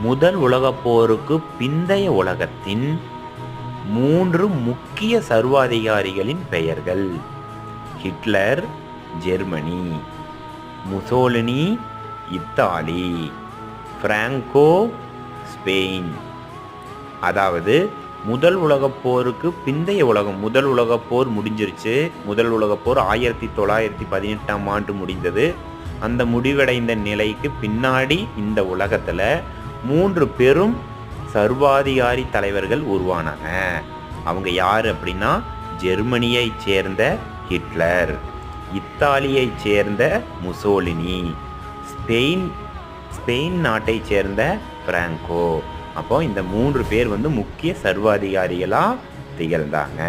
முதல் உலகப் போருக்கு பிந்தைய உலகத்தின் 3 முக்கிய சர்வாதிகாரிகளின் பெயர்கள். Hitler Germany, Mussolini Italy, Franco Spain. அதாவது முதல் உலகப் போருக்கு பிந்தைய உலகம், முதல் உலகப் போர் முடிஞ்சிருச்சு. முதல் உலகப் போர் 1918ஆம் ஆண்டு முடிந்தது. அந்த முடிவடைந்த நிலைக்கு பின்னாடி இந்த உலகத்தில் 3 பெரும் சர்வாதிகாரி தலைவர்கள் உருவானாங்க. அவங்க யார் அப்படின்னா, ஜெர்மனியை சேர்ந்த ஹிட்லர், இத்தாலியை சேர்ந்த முசோலினி, ஸ்பெயின் நாட்டை சேர்ந்த பிராங்கோ. அப்போ இந்த 3 பேர் முக்கிய சர்வாதிகாரிகளாக திகழ்ந்தாங்க.